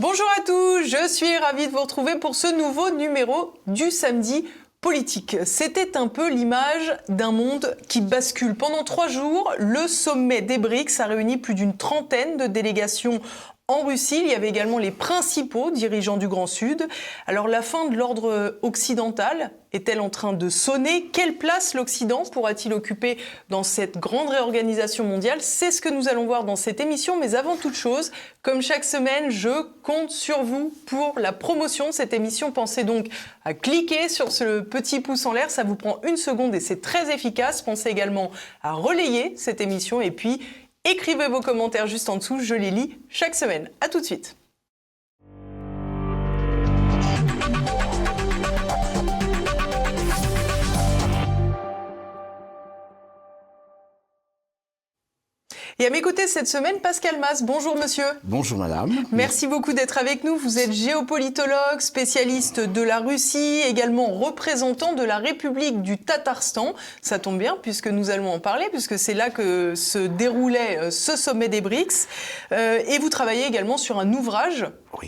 Bonjour à tous, je suis ravie de vous retrouver pour ce nouveau numéro du Samedi Politique. C'était un peu l'image d'un monde qui bascule. Pendant 3 jours, le sommet des BRICS a réuni plus d'une trentaine de délégations en Russie. Il y avait également les principaux dirigeants du Grand Sud. Alors la fin de l'ordre occidental est-elle en train de sonner? Quelle place l'Occident pourra-t-il occuper dans cette grande réorganisation mondiale? C'est ce que nous allons voir dans cette émission. Mais avant toute chose, comme chaque semaine, je compte sur vous pour la promotion de cette émission. Pensez donc à cliquer sur ce petit pouce en l'air. Ça vous prend 1 seconde et c'est très efficace. Pensez également à relayer cette émission et puis écrivez vos commentaires juste en dessous. Je les lis chaque semaine. À tout de suite. Et à mes côtés cette semaine, Pascal Mas. Bonjour monsieur. Bonjour madame. Merci beaucoup d'être avec nous. Vous êtes géopolitologue, spécialiste de la Russie, également représentant de la République du Tatarstan. Ça tombe bien puisque nous allons en parler, puisque c'est là que se déroulait ce sommet des BRICS. Et vous travaillez également sur un ouvrage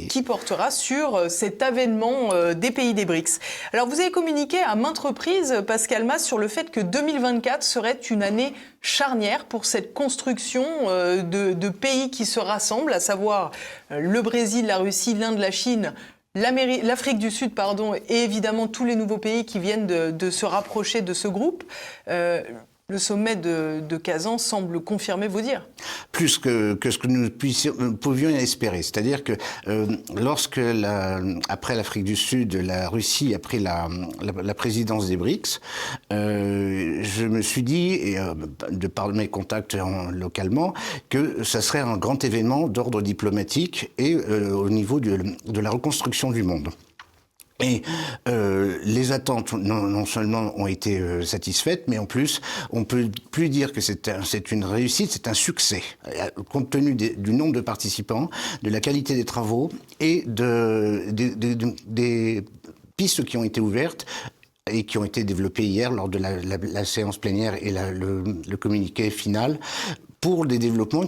qui portera sur cet avènement des pays des BRICS. Alors vous avez communiqué à maintes reprises, Pascal Mas, sur le fait que 2024 serait une année charnière pour cette construction de pays qui se rassemblent, à savoir le Brésil, la Russie, l'Inde, la Chine, l'Afrique du Sud, et évidemment tous les nouveaux pays qui viennent de se rapprocher de ce groupe. Le sommet de Kazan semble confirmer vos dires. Plus que ce que nous pouvions espérer. C'est-à-dire que après l'Afrique du Sud, la Russie a pris la présidence des BRICS, je me suis dit, et de par mes contacts localement, que ça serait un grand événement d'ordre diplomatique et au niveau de la reconstruction du monde. Et les attentes non seulement ont été satisfaites, mais en plus, on peut plus dire que c'est une réussite, c'est un succès, compte tenu du nombre de participants, de la qualité des travaux et des pistes qui ont été ouvertes et qui ont été développées hier lors de la séance plénière et le communiqué final, pour des développements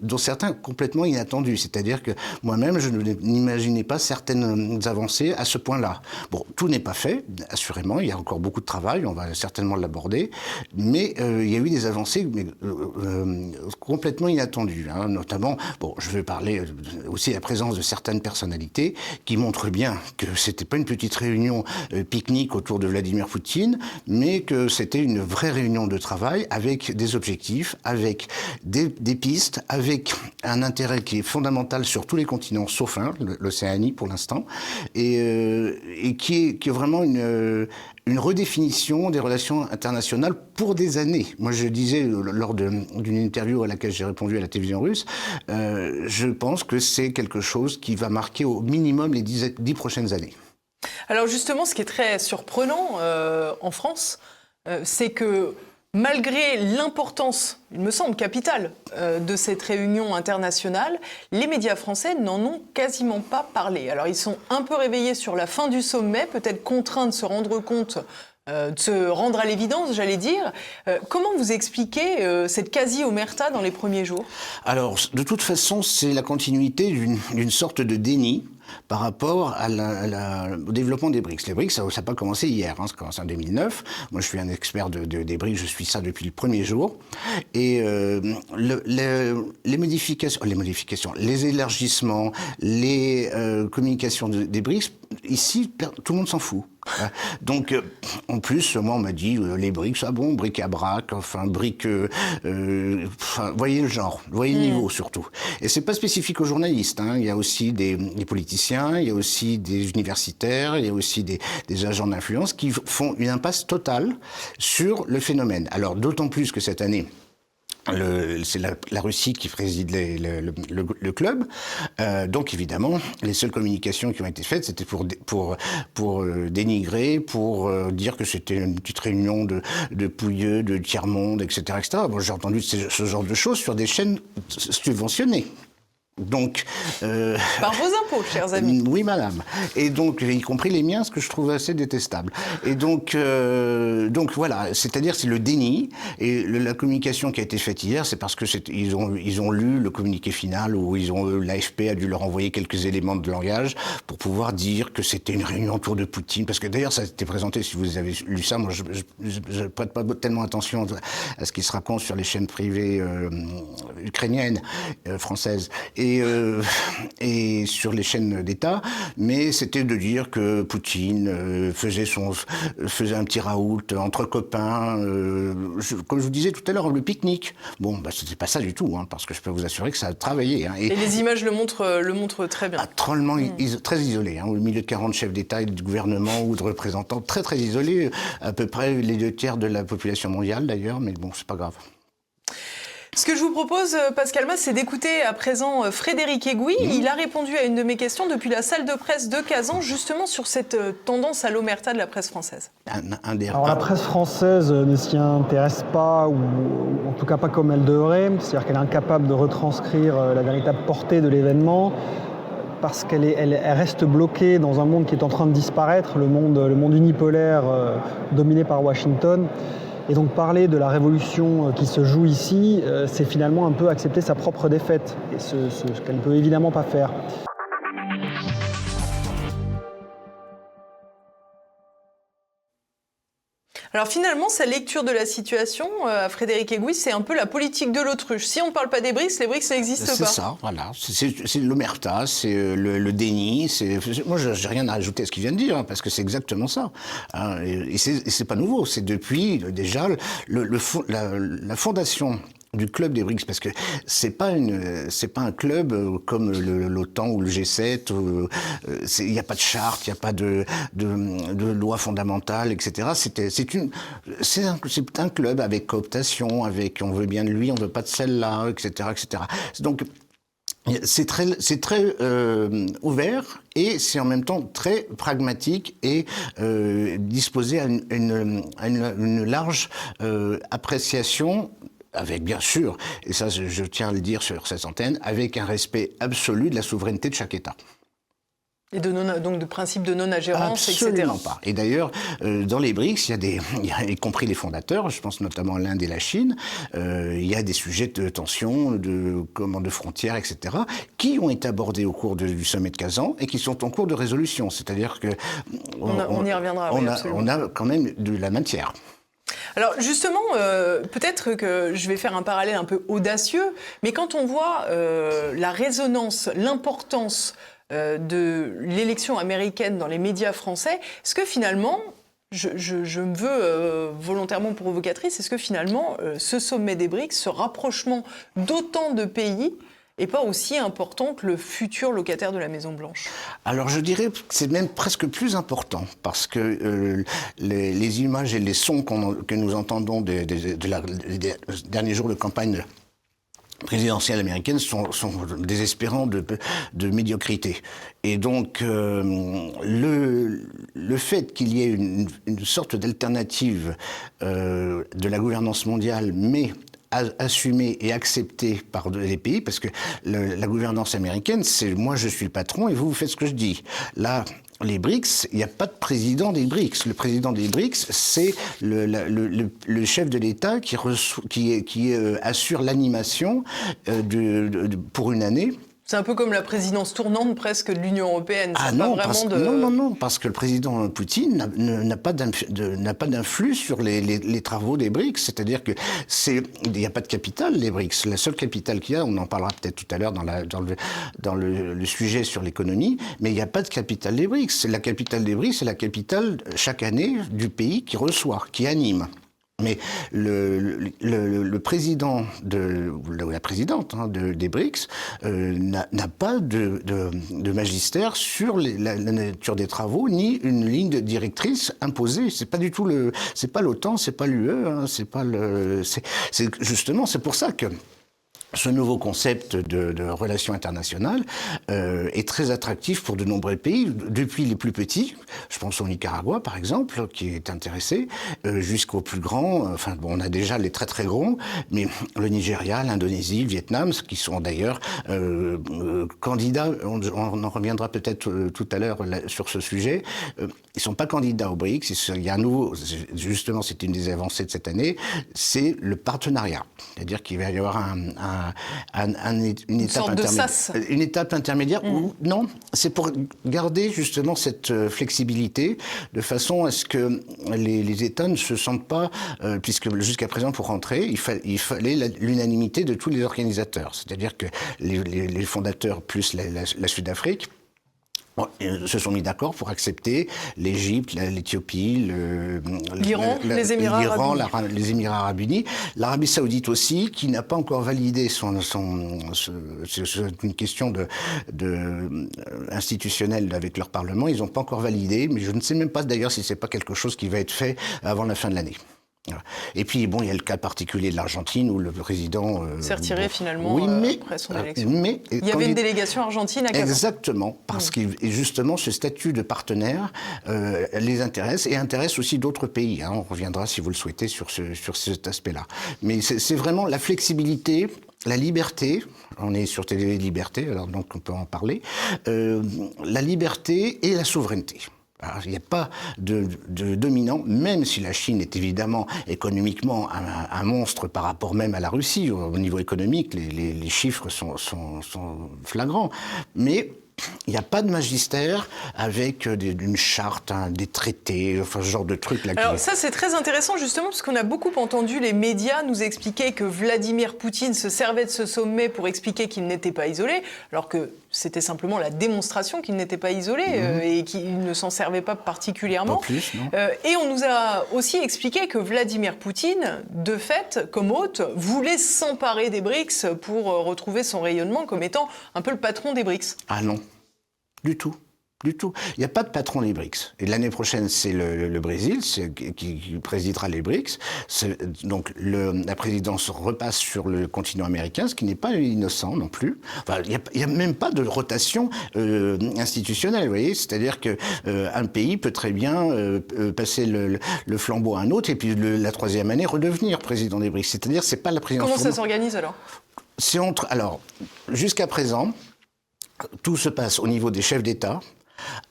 dont certains complètement inattendus. C'est-à-dire que moi-même, je n'imaginais pas certaines avancées à ce point-là. Bon, tout n'est pas fait, assurément, il y a encore beaucoup de travail, on va certainement l'aborder, mais il y a eu des avancées complètement inattendues, hein, notamment, je vais parler aussi de la présence de certaines personnalités qui montrent bien que c'était pas une petite réunion pique-nique autour de Vladimir Poutine, mais que c'était une vraie réunion de travail avec des objectifs, avec des pistes, avec un intérêt qui est fondamental sur tous les continents, sauf un, l'Océanie pour l'instant, et qui est vraiment une redéfinition des relations internationales pour des années. Moi, je disais lors d'une interview à laquelle j'ai répondu à la télévision russe, je pense que c'est quelque chose qui va marquer au minimum les 10 prochaines années. Alors justement, ce qui est très surprenant en France, c'est que malgré l'importance, il me semble, capitale de cette réunion internationale, les médias français n'en ont quasiment pas parlé. Alors ils sont un peu réveillés sur la fin du sommet, peut-être contraints de se rendre compte, de se rendre à l'évidence, j'allais dire. Comment vous expliquez cette quasi-omerta dans les premiers jours? Alors, de toute façon, c'est la continuité d'une sorte de déni par rapport au développement des BRICS. Les BRICS, ça n'a pas commencé hier, hein, ça a commencé en 2009. Moi, je suis un expert des BRICS, je suis ça depuis le premier jour. Et les modifications, les élargissements, les communications des BRICS, ici, tout le monde s'en fout. Donc, en plus, moi, on m'a dit, les BRICS, bric-à-brac, voyez le genre, voyez le niveau surtout. Et c'est pas spécifique aux journalistes, hein. Il y a aussi des politiciens, il y a aussi des universitaires, il y a aussi des agents d'influence qui font une impasse totale sur le phénomène. Alors, d'autant plus que cette année, c'est la Russie qui préside le club. Donc évidemment, les seules communications qui ont été faites, c'était pour dénigrer, pour dire que c'était une petite réunion de pouilleux, de tiers-monde, etc., etc. Bon, j'ai entendu ce genre de choses sur des chaînes subventionnées. Donc, par vos impôts, chers amis. Oui, madame. Et donc, y compris les miens, ce que je trouve assez détestable. Et donc voilà, c'est-à-dire c'est le déni. Et la communication qui a été faite hier, c'est parce que ils ont lu le communiqué final où l'AFP a dû leur envoyer quelques éléments de langage pour pouvoir dire que c'était une réunion autour de Poutine. Parce que d'ailleurs, ça a été présenté, si vous avez lu ça, moi je prête pas tellement attention à ce qui se raconte sur les chaînes privées ukrainiennes, françaises. Et sur les chaînes d'État, mais c'était de dire que Poutine faisait un petit raoult entre copains, comme je vous disais tout à l'heure, le pique-nique. Bon, c'était pas ça du tout, parce que je peux vous assurer que ça a travaillé. Et les images le montrent très bien. Drôlement très isolé, au milieu de 40 chefs d'État et de gouvernement ou de représentants, très très isolés, à peu près les 2/3 de la population mondiale d'ailleurs, mais bon, c'est pas grave. Ce que je vous propose, Pascal Mas, c'est d'écouter à présent Frédéric Egouy. Il a répondu à une de mes questions depuis la salle de presse de Kazan, justement sur cette tendance à l'omerta de la presse française. Alors la presse française ne s'y intéresse pas, ou en tout cas pas comme elle devrait. C'est-à-dire qu'elle est incapable de retranscrire la véritable portée de l'événement, parce qu'elle reste bloquée dans un monde qui est en train de disparaître, le monde unipolaire dominé par Washington. Et donc parler de la révolution qui se joue ici, c'est finalement un peu accepter sa propre défaite, et ce qu'elle ne peut évidemment pas faire. Alors finalement, sa lecture de la situation, Frédéric Egouy, c'est un peu la politique de l'autruche. Si on ne parle pas des BRICS, les BRICS n'existent pas. C'est ça, voilà. C'est l'omerta, c'est le déni. Moi, je n'ai rien à ajouter à ce qu'il vient de dire, parce que c'est exactement ça. Et c'est pas nouveau. C'est depuis déjà la fondation du club des BRICS, parce que c'est pas un club comme l'OTAN ou le G7. Il n'y a pas de charte, il n'y a pas de loi fondamentale, etc. C'est un club avec cooptation, avec on veut bien de lui, on veut pas de celle-là, etc., etc. Donc c'est très ouvert, et c'est en même temps très pragmatique et disposé à une large appréciation, avec bien sûr, et ça je tiens à le dire sur cette antenne, avec un respect absolu de la souveraineté de chaque État. Et donc de principe de non-ingérence, etc. Absolument pas. Et d'ailleurs, dans les BRICS, il y a, y compris les fondateurs, je pense notamment à l'Inde et la Chine, il y a des sujets de tension, de frontières, etc., qui ont été abordés au cours du sommet de Kazan et qui sont en cours de résolution. C'est-à-dire que on y reviendra. On a quand même de la matière. Alors justement, peut-être que je vais faire un parallèle un peu audacieux, mais quand on voit la résonance, l'importance de l'élection américaine dans les médias français, est-ce que finalement, je me veux volontairement provocatrice, est-ce que finalement ce sommet des BRICS, ce rapprochement d'autant de pays, n'est pas aussi important que le futur locataire de la Maison-Blanche? Alors je dirais que c'est même presque plus important, parce que les images et les sons que nous entendons des derniers jours de campagne présidentielle américaine sont désespérants de médiocrité. Et donc le fait qu'il y ait une sorte d'alternative de la gouvernance mondiale, mais assumée et acceptée par les pays, parce que la gouvernance américaine, c'est moi je suis le patron et vous faites ce que je dis. Là, les BRICS, il n'y a pas de président des BRICS. Le président des BRICS, c'est le chef de l'État qui assure l'animation pour une année. C'est un peu comme la présidence tournante presque de l'Union européenne. Non, parce que le président Poutine n'a pas d'influx sur les travaux des BRICS. C'est-à-dire que il n'y a pas de capitale, les BRICS. La seule capitale qu'il y a, on en parlera peut-être tout à l'heure dans le sujet sur l'économie, mais il n'y a pas de capitale des BRICS. La capitale des BRICS, c'est la capitale chaque année du pays qui reçoit, qui anime. Mais le président ou la présidente des BRICS n'a pas de magistère sur la nature des travaux, ni une ligne directrice imposée. C'est pas du tout c'est pas l'OTAN, c'est pas l'UE, justement, c'est pour ça que ce nouveau concept de relations internationales est très attractif pour de nombreux pays, depuis les plus petits, je pense au Nicaragua par exemple, qui est intéressé, jusqu'aux plus grands, enfin bon, on a déjà les très très grands, mais le Nigeria, l'Indonésie, le Vietnam, qui sont d'ailleurs candidats, on en reviendra peut-être tout à l'heure sur ce sujet, ils sont pas candidats au BRICS, il y a un nouveau, justement c'est une des avancées de cette année, c'est le partenariat, c'est-à-dire qu'il va y avoir une étape intermédiaire où, non, c'est pour garder justement cette flexibilité de façon à ce que les États ne se sentent pas, puisque jusqu'à présent pour rentrer, il fallait l'unanimité de tous les organisateurs, c'est-à-dire que les fondateurs plus la Sud-Afrique se sont mis d'accord pour accepter l'Égypte, l'Éthiopie, l'Iran, les Émirats Arabes Unis, l'Arabie Saoudite aussi, qui n'a pas encore validé c'est une question institutionnelle avec leur Parlement, ils n'ont pas encore validé, mais je ne sais même pas d'ailleurs si c'est pas quelque chose qui va être fait avant la fin de l'année. Et puis, bon, il y a le cas particulier de l'Argentine où le président... s'est retiré finalement après son élection. Il y avait une délégation argentine à Cap. Exactement, parce que justement, ce statut de partenaire les intéresse et intéresse aussi d'autres pays. On reviendra, si vous le souhaitez, sur cet aspect-là. Mais c'est vraiment la flexibilité, la liberté, on est sur Télé Liberté, alors donc on peut en parler, la liberté et la souveraineté. Alors, il n'y a pas de dominant, même si la Chine est évidemment économiquement un monstre par rapport même à la Russie. Au niveau économique, les chiffres sont flagrants. Mais il n'y a pas de magistère avec une charte, des traités, enfin ce genre de trucs là. Alors ça c'est très intéressant justement parce qu'on a beaucoup entendu les médias nous expliquer que Vladimir Poutine se servait de ce sommet pour expliquer qu'il n'était pas isolé, alors que c'était simplement la démonstration qu'il n'était pas isolé et qu'il ne s'en servait pas particulièrement. Pas plus, non. Et on nous a aussi expliqué que Vladimir Poutine, de fait, comme hôte, voulait s'emparer des BRICS pour retrouver son rayonnement comme étant un peu le patron des BRICS. Ah non, du tout. Du tout. Il n'y a pas de patron des BRICS. Et l'année prochaine, c'est le Brésil qui présidera les BRICS. Donc la présidence repasse sur le continent américain, ce qui n'est pas innocent non plus. Enfin, il n'y a même pas de rotation institutionnelle, vous voyez. C'est-à-dire qu'un pays peut très bien passer le flambeau à un autre et puis la troisième année redevenir président des BRICS. C'est-à-dire que c'est pas la présidence. Comment ça s'organise alors ? Alors, jusqu'à présent, tout se passe au niveau des chefs d'État,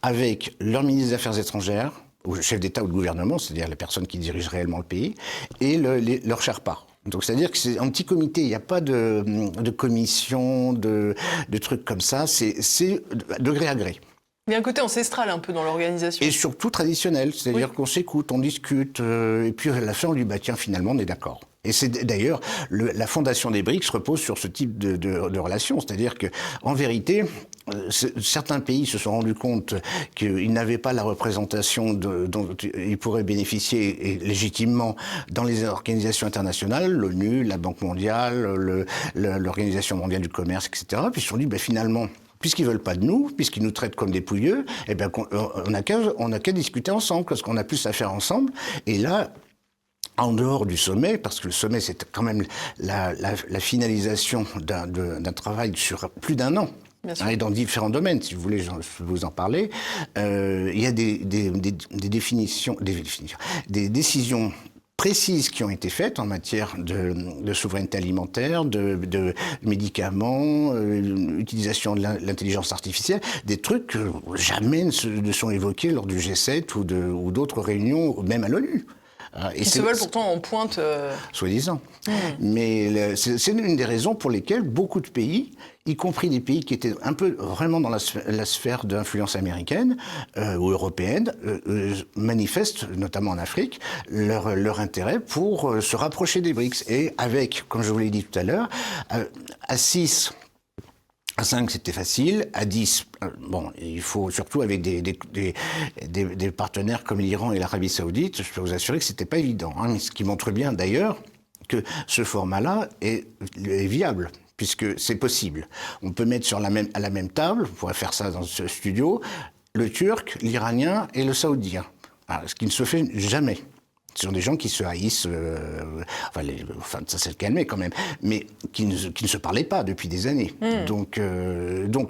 avec leur ministre des Affaires étrangères, ou chef d'État ou de gouvernement, c'est-à-dire les personnes qui dirigent réellement le pays, et leur Sherpa. Donc c'est-à-dire que c'est un petit comité, il n'y a pas de commission, de trucs comme ça, c'est de gré à gré. Il y a un côté ancestral un peu dans l'organisation. Et surtout traditionnel, c'est-à-dire qu'on s'écoute, on discute, et puis à la fin on dit bah tiens finalement on est d'accord. Et c'est d'ailleurs la fondation des BRICS repose sur ce type de relation, c'est-à-dire que en vérité certains pays se sont rendus compte qu'ils n'avaient pas la représentation dont ils pourraient bénéficier et légitimement dans les organisations internationales, l'ONU, la Banque mondiale, l'Organisation mondiale du commerce, etc. Puis ils se sont dit, ben finalement, puisqu'ils veulent pas de nous, puisqu'ils nous traitent comme des pouilleux, eh ben on n'a qu'à discuter ensemble, parce qu'on a plus à faire ensemble. Et là, en dehors du sommet, parce que le sommet c'est quand même la finalisation d'un travail sur plus d'un an. Et dans différents domaines, si vous voulez, je peux vous en parler. Il y a des décisions précises qui ont été faites en matière de souveraineté alimentaire, de médicaments, utilisation de l'intelligence artificielle, des trucs que jamais ne sont évoqués lors du G7 ou d'autres réunions, même à l'ONU. Ils se veulent pourtant en pointe. Soi-disant. Mais c'est une des raisons pour lesquelles beaucoup de pays, y compris des pays qui étaient un peu vraiment dans la sphère d'influence américaine ou européenne, manifestent, notamment en Afrique, leur intérêt pour se rapprocher des BRICS. Et avec, comme je vous l'ai dit tout à l'heure, à 6... À 5, c'était facile. À 10, bon, il faut surtout avec des partenaires comme l'Iran et l'Arabie Saoudite, je peux vous assurer que c'était pas évident. Ce qui montre bien d'ailleurs que ce format-là est viable, puisque c'est possible. On peut mettre à la même table, on pourrait faire ça dans ce studio, le Turc, l'Iranien et le Saoudien. Ce qui ne se fait jamais. Ce sont des gens qui se haïssent, ça s'est calmé quand même, mais qui ne se parlaient pas depuis des années. Donc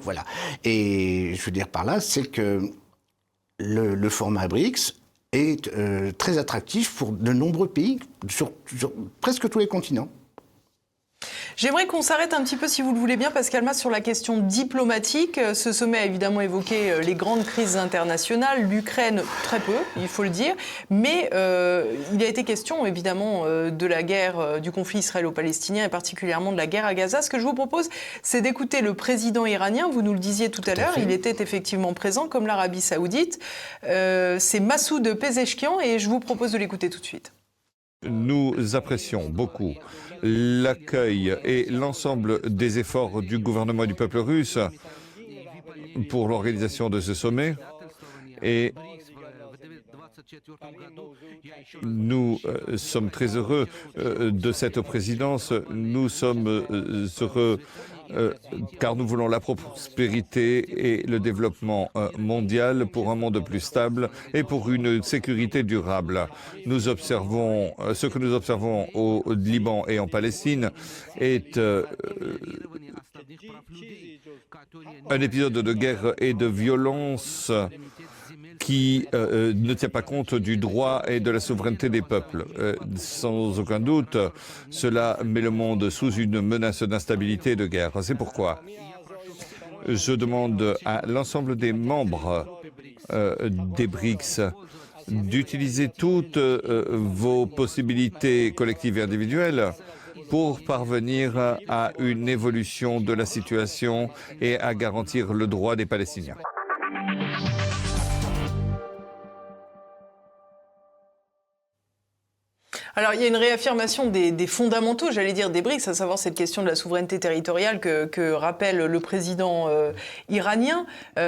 voilà. Et je veux dire par là, c'est que le format BRICS est très attractif pour de nombreux pays, sur presque tous les continents. J'aimerais qu'on s'arrête un petit peu, si vous le voulez bien, Pascal Mas, sur la question diplomatique. Ce sommet a évidemment évoqué les grandes crises internationales, l'Ukraine très peu, il faut le dire, mais il a été question évidemment de la guerre, du conflit israélo-palestinien et particulièrement de la guerre à Gaza. Ce que je vous propose, c'est d'écouter le président iranien, vous nous le disiez tout à l'heure, il était effectivement présent, comme l'Arabie Saoudite. C'est Massoud Pezeshkian et je vous propose de l'écouter tout de suite. Nous apprécions beaucoup l'accueil et l'ensemble des efforts du gouvernement et du peuple russe pour l'organisation de ce sommet. Et nous sommes très heureux de cette présidence. Nous sommes heureux car nous voulons la prospérité et le développement mondial pour un monde plus stable et pour une sécurité durable. Nous observons, ce que nous observons au Liban et en Palestine est un épisode de guerre et de violence qui ne tient pas compte du droit et de la souveraineté des peuples. Sans aucun doute, cela met le monde sous une menace d'instabilité et de guerre. C'est pourquoi je demande à l'ensemble des membres des BRICS d'utiliser toutes vos possibilités collectives et individuelles pour parvenir à une évolution de la situation et à garantir le droit des Palestiniens. Alors, il y a une réaffirmation des fondamentaux, j'allais dire, des BRICS, à savoir cette question de la souveraineté territoriale que rappelle le président iranien.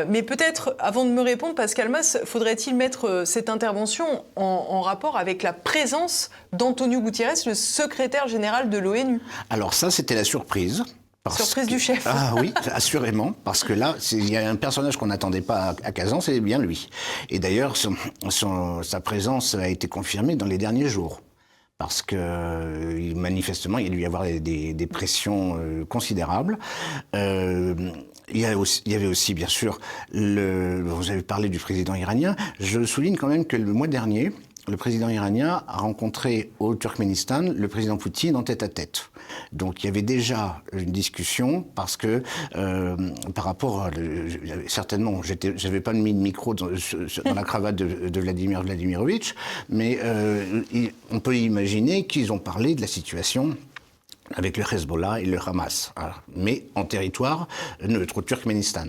Mais peut-être, avant de me répondre, Pascal Mas, faudrait-il mettre cette intervention en rapport avec la présence d'Antonio Guterres, le secrétaire général de l'ONU? Alors ça, c'était la surprise. Surprise du chef. Ah oui, assurément, parce que là, il y a un personnage qu'on n'attendait pas à Kazan, c'est bien lui. Et d'ailleurs, sa présence a été confirmée dans les derniers jours. Parce que manifestement, il y a dû y avoir des pressions considérables. Il y avait aussi, bien sûr, vous avez parlé du président iranien. Je souligne quand même que le mois dernier, le président iranien a rencontré au Turkménistan le président Poutine en tête-à-tête. Donc il y avait déjà une discussion parce que par rapport à certainement, j'avais pas mis de micro dans la cravate de Vladimir Vladimirovitch, mais on peut imaginer qu'ils ont parlé de la situation avec le Hezbollah et le Hamas, mais en territoire neutre, au Turkménistan.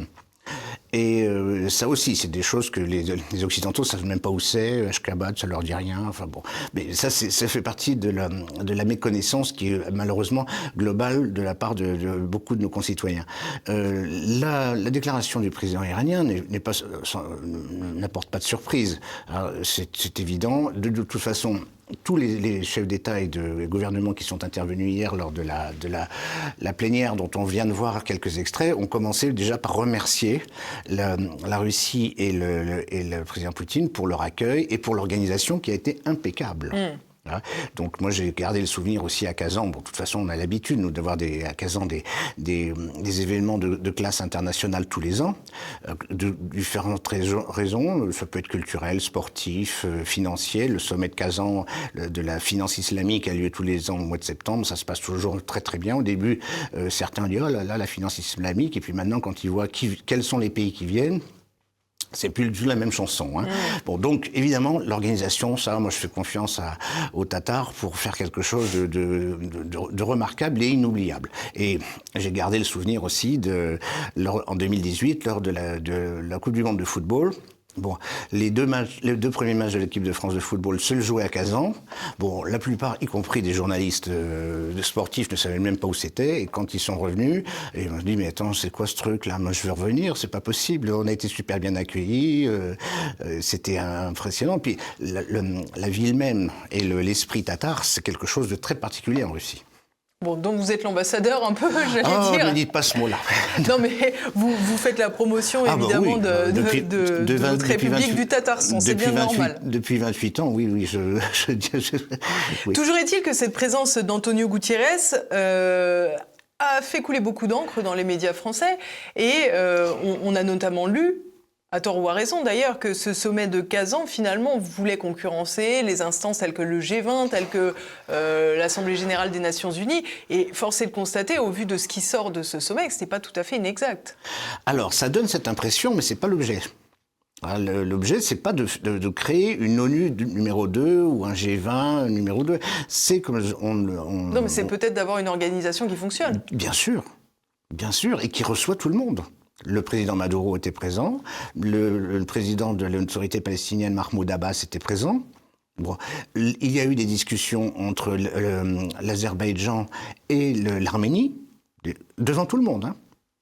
Et ça aussi, c'est des choses que les Occidentaux ne savent même pas où c'est. Ashgabat, ça leur dit rien. Enfin bon, mais ça fait partie de la méconnaissance qui est malheureusement globale de la part de beaucoup de nos concitoyens. La déclaration du président iranien n'apporte pas de surprise. C'est évident. De toute façon, tous les chefs d'État et de gouvernement qui sont intervenus hier lors de la plénière dont on vient de voir quelques extraits ont commencé déjà par remercier la Russie et le président Poutine pour leur accueil et pour l'organisation qui a été impeccable. Donc moi j'ai gardé le souvenir aussi à Kazan. Bon, de toute façon on a l'habitude nous d'avoir à Kazan des événements de classe internationale tous les ans, de différentes raisons. Ça peut être culturel, sportif, financier. Le sommet de Kazan de la finance islamique a lieu tous les ans au mois de septembre. Ça se passe toujours très très bien. Au début certains disent oh là là la finance islamique, et puis maintenant quand ils voient quels sont les pays qui viennent, c'est plus du tout la même chanson. Bon, donc évidemment, l'organisation, ça, moi je fais confiance aux Tatars pour faire quelque chose de remarquable et inoubliable. Et j'ai gardé le souvenir aussi en 2018, lors de la Coupe du Monde de football. Bon, les deux premiers matchs de l'équipe de France de football se jouaient à Kazan. Bon, la plupart, y compris des journalistes sportifs, ne savaient même pas où c'était. Et quand ils sont revenus, ils m'ont dit mais attends, c'est quoi ce truc-là? Moi, je veux revenir. C'est pas possible. On a été super bien accueillis. C'était impressionnant. Puis la ville même et l'esprit tatar, c'est quelque chose de très particulier en Russie. Bon, donc vous êtes l'ambassadeur un peu, j'allais dire. Ne dites pas ce mot-là. Non, mais vous faites la promotion, évidemment, oui. de votre République du Tatarstan. C'est bien normal. Depuis 28 ans, oui. Oui. Toujours est-il que cette présence d'Antonio Gutiérrez a fait couler beaucoup d'encre dans les médias français. Et on a notamment lu, à tort ou à raison d'ailleurs, que ce sommet de Kazan, finalement, voulait concurrencer les instances telles que le G20, telles que l'Assemblée générale des Nations unies. Et force est de constater, au vu de ce qui sort de ce sommet, que ce n'est pas tout à fait inexact. Alors, ça donne cette impression, mais ce n'est pas l'objet. L'objet, c'est pas de créer une ONU numéro 2 ou un G20 numéro 2. C'est comme Non, mais c'est peut-être d'avoir une organisation qui fonctionne. Bien sûr, et qui reçoit tout le monde. Le président Maduro était présent, le président de l'autorité palestinienne Mahmoud Abbas était présent. Bon, il y a eu des discussions entre l'Azerbaïdjan et l'Arménie, devant tout le monde. Hein.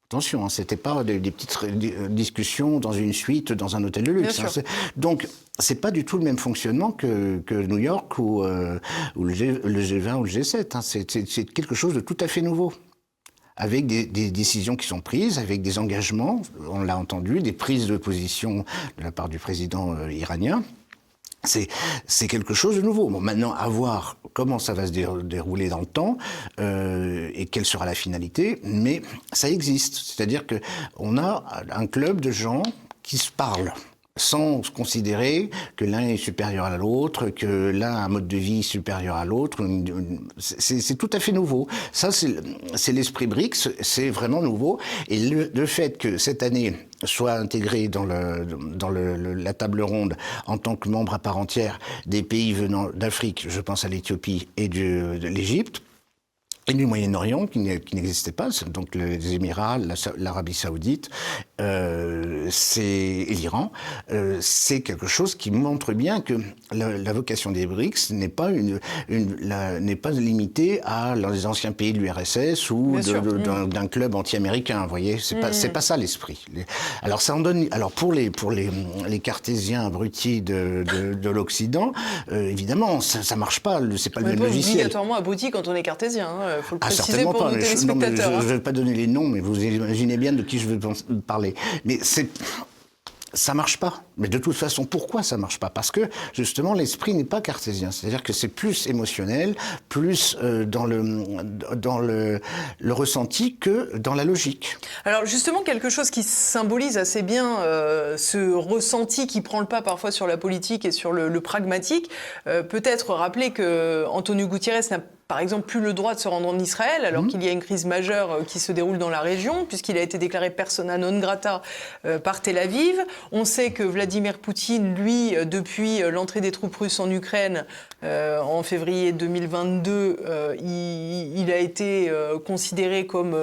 Attention, c'était pas des petites discussions dans une suite, dans un hôtel de luxe. Hein. Donc, c'est pas du tout le même fonctionnement que New York ou le G20 ou le G7. Hein. C'est quelque chose de tout à fait nouveau. Avec des décisions qui sont prises, avec des engagements, on l'a entendu, des prises de position de la part du président iranien. C'est quelque chose de nouveau. Bon, maintenant, à voir comment ça va se dérouler dans le temps et quelle sera la finalité, mais ça existe. C'est-à-dire qu'on a un club de gens qui se parlent, sans se considérer que l'un est supérieur à l'autre, que l'un a un mode de vie supérieur à l'autre. C'est tout à fait nouveau. Ça, c'est l'esprit BRICS, c'est vraiment nouveau. Et le fait que cette année soit intégré dans la table ronde en tant que membre à part entière des pays venant d'Afrique, je pense à l'Éthiopie et de l'Égypte, et du Moyen-Orient, qui n'existait pas, donc les Émirats, l'Arabie Saoudite, et l'Iran, c'est quelque chose qui montre bien que la vocation des BRICS n'est pas limitée à les anciens pays de l'URSS ou d'un club anti-américain. Vous voyez, c'est pas ça l'esprit. Alors ça en donne. Alors pour les cartésiens abrutis de l'Occident, évidemment, ça marche pas. C'est pas le même logiciel. Obligatoirement abruti quand on est cartésien. Hein. Il faut le préciser pour nos téléspectateurs. Je ne vais pas donner les noms, mais vous imaginez bien de qui je veux parler. Mais ça marche pas. Mais de toute façon, pourquoi ça marche pas? Parce que, justement, l'esprit n'est pas cartésien. C'est-à-dire que c'est plus émotionnel, plus dans le ressenti que dans la logique. Alors, justement, quelque chose qui symbolise assez bien ce ressenti qui prend le pas parfois sur la politique et sur le pragmatique, peut-être rappeler que Antonio Gutiérrez n'a par exemple, plus le droit de se rendre en Israël, alors qu'il y a une crise majeure qui se déroule dans la région, puisqu'il a été déclaré persona non grata par Tel Aviv. On sait que Vladimir Poutine, lui, depuis l'entrée des troupes russes en Ukraine, en février 2022, il a été considéré comme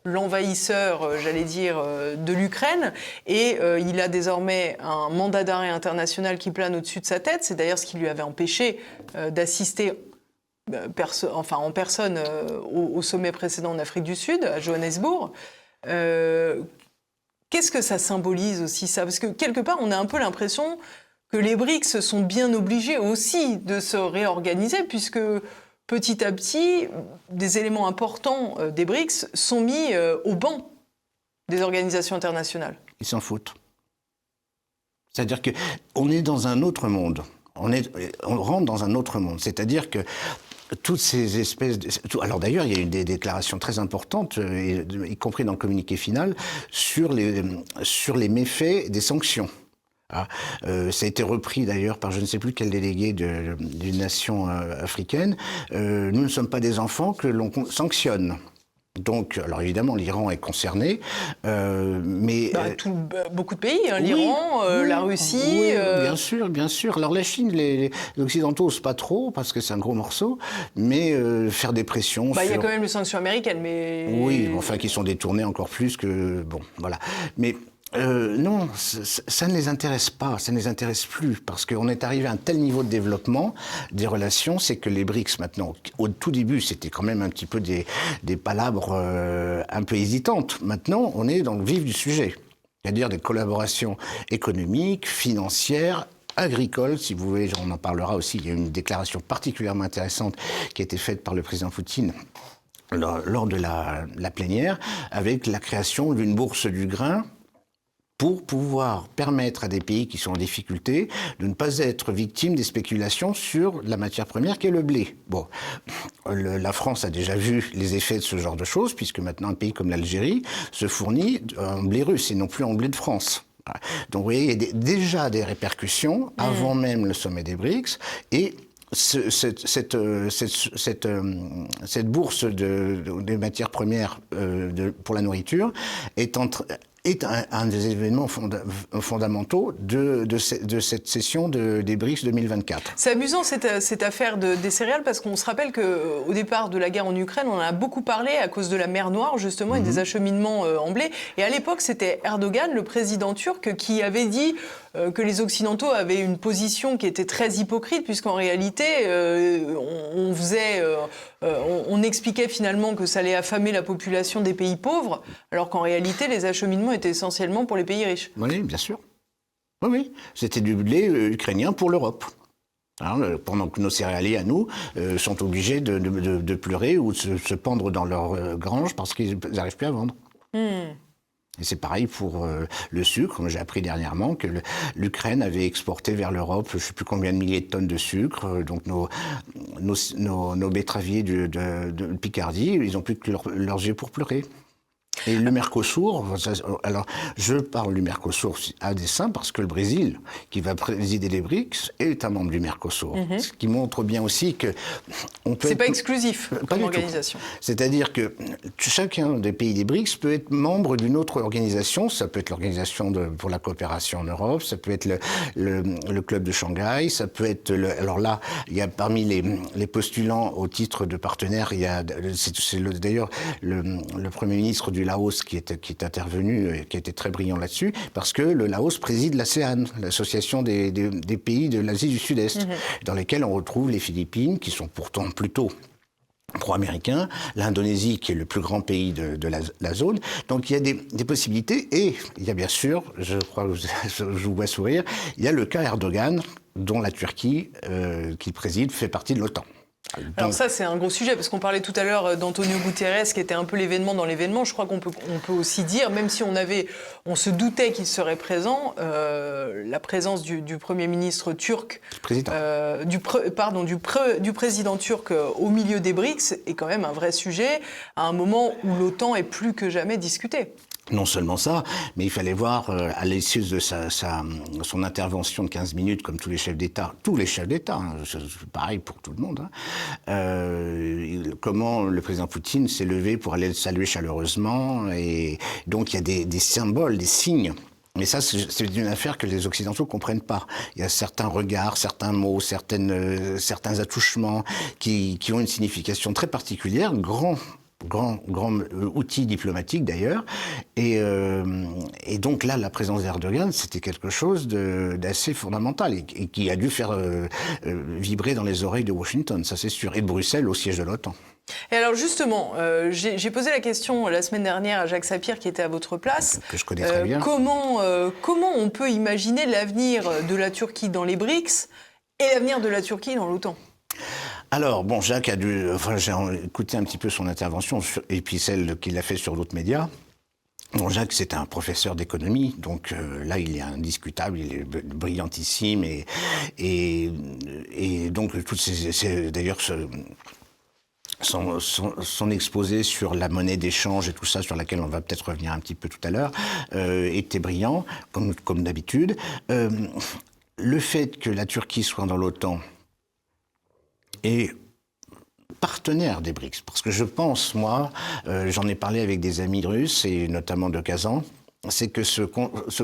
l'envahisseur, j'allais dire, de l'Ukraine. Et il a désormais un mandat d'arrêt international qui plane au-dessus de sa tête. C'est d'ailleurs ce qui lui avait empêché d'assister en personne au sommet précédent en Afrique du Sud, à Johannesburg. Qu'est-ce que ça symbolise aussi, ça? Parce que quelque part, on a un peu l'impression que les BRICS sont bien obligés aussi de se réorganiser, puisque petit à petit, des éléments importants des BRICS sont mis au banc des organisations internationales. Ils s'en foutent. C'est-à-dire qu'on est dans un autre monde. On rentre dans un autre monde. C'est-à-dire que toutes ces espèces alors d'ailleurs, il y a eu des déclarations très importantes, y compris dans le communiqué final, sur les méfaits des sanctions. Ça a été repris d'ailleurs par je ne sais plus quel délégué d'une nation africaine. Nous ne sommes pas des enfants que l'on sanctionne. Donc, alors évidemment, l'Iran est concerné, mais... beaucoup de pays, hein, l'Iran, la Russie... Oui, bien sûr. Alors la Chine, les Occidentaux, c'est pas trop, parce que c'est un gros morceau, mais faire des pressions Il y a quand même les sanctions américaines, mais... Oui, enfin, qui sont détournées encore plus que... Bon, voilà. Mais... non, ça ne les intéresse pas, ça ne les intéresse plus, parce qu'on est arrivé à un tel niveau de développement des relations, c'est que les BRICS maintenant, au tout début, c'était quand même un petit peu des palabres un peu hésitantes. Maintenant, on est dans le vif du sujet, c'est-à-dire des collaborations économiques, financières, agricoles, si vous voulez, on en parlera aussi. Il y a une déclaration particulièrement intéressante qui a été faite par le président Poutine lors de la plénière, avec la création d'une bourse du grain pour pouvoir permettre à des pays qui sont en difficulté de ne pas être victimes des spéculations sur la matière première qui est le blé. Bon, la France a déjà vu les effets de ce genre de choses, puisque maintenant un pays comme l'Algérie se fournit en blé russe et non plus en blé de France. Donc vous voyez, il y a déjà des répercussions avant même le sommet des BRICS, et cette bourse des matières premières pour la nourriture est un des événements fondamentaux de cette session des BRICS 2024. C'est amusant cette affaire des céréales, parce qu'on se rappelle qu'au départ de la guerre en Ukraine, on en a beaucoup parlé à cause de la mer Noire justement et des acheminements en blé. Et à l'époque, c'était Erdogan, le président turc, qui avait dit que les Occidentaux avaient une position qui était très hypocrite, puisqu'en réalité, on expliquait finalement que ça allait affamer la population des pays pauvres, alors qu'en réalité, les acheminements étaient essentiellement pour les pays riches. Oui, bien sûr. Oui. C'était du blé ukrainien pour l'Europe. Pendant que nos céréaliers, à nous, sont obligés de pleurer ou de se pendre dans leur grange parce qu'ils n'arrivent plus à vendre. Et c'est pareil pour le sucre. J'ai appris dernièrement que l'Ukraine avait exporté vers l'Europe je ne sais plus combien de milliers de tonnes de sucre. Donc nos betteraviers de Picardie, ils n'ont plus que leurs yeux pour pleurer. Et le Mercosur, alors je parle du Mercosur à dessein parce que le Brésil, qui va présider les BRICS, est un membre du Mercosur. Ce qui montre bien aussi que on peut. C'est pas exclusif comme organisation. C'est-à-dire que chacun des pays des BRICS peut être membre d'une autre organisation. Ça peut être l'organisation pour la coopération en Europe, ça peut être le club de Shanghai, ça peut être alors là, il y a parmi les postulants au titre de partenaire, il y a d'ailleurs le Premier ministre du Laos qui est intervenu et qui a été très brillant là-dessus, parce que le Laos préside l'ASEAN, l'association des pays de l'Asie du Sud-Est, dans lesquels on retrouve les Philippines, qui sont pourtant plutôt pro-américains, l'Indonésie qui est le plus grand pays de la zone. Donc il y a des possibilités, et il y a bien sûr, je crois que je vous vois sourire, il y a le cas Erdogan, dont la Turquie, qu'il préside, fait partie de l'OTAN. Alors ça, c'est un gros sujet, parce qu'on parlait tout à l'heure d'Antonio Guterres, qui était un peu l'événement dans l'événement. Je crois qu'on peut aussi dire, même si on se doutait qu'il serait présent, la présence du Premier ministre turc, du président turc au milieu des BRICS est quand même un vrai sujet, à un moment où l'OTAN est plus que jamais discutée. Non seulement ça, mais il fallait voir, à l'issue de son intervention de 15 minutes, comme tous les chefs d'État, hein, c'est pareil pour tout le monde, comment le président Poutine s'est levé pour aller le saluer chaleureusement. Et donc il y a des symboles, des signes. Mais ça, c'est une affaire que les Occidentaux ne comprennent pas. Il y a certains regards, certains mots, certains attouchements qui ont une signification très particulière, grand outil diplomatique d'ailleurs, et donc là la présence d'Erdogan c'était quelque chose d'assez fondamental et qui a dû faire vibrer dans les oreilles de Washington, ça c'est sûr, et de Bruxelles au siège de l'OTAN. Et alors justement, j'ai posé la question la semaine dernière à Jacques Sapir qui était à votre place. Que je connais très bien. Comment on peut imaginer l'avenir de la Turquie dans les BRICS et l'avenir de la Turquie dans l'OTAN ? Alors, bon, Jacques j'ai écouté un petit peu son intervention, et puis celle qu'il a fait sur d'autres médias. Bon, Jacques, c'est un professeur d'économie, donc là, il est indiscutable, il est brillantissime, et donc, d'ailleurs, son exposé sur la monnaie d'échange et tout ça, sur laquelle on va peut-être revenir un petit peu tout à l'heure, était brillant, comme d'habitude. Le fait que la Turquie soit dans l'OTAN et partenaire des BRICS, parce que je pense, moi, j'en ai parlé avec des amis russes, et notamment de Kazan, c'est que ce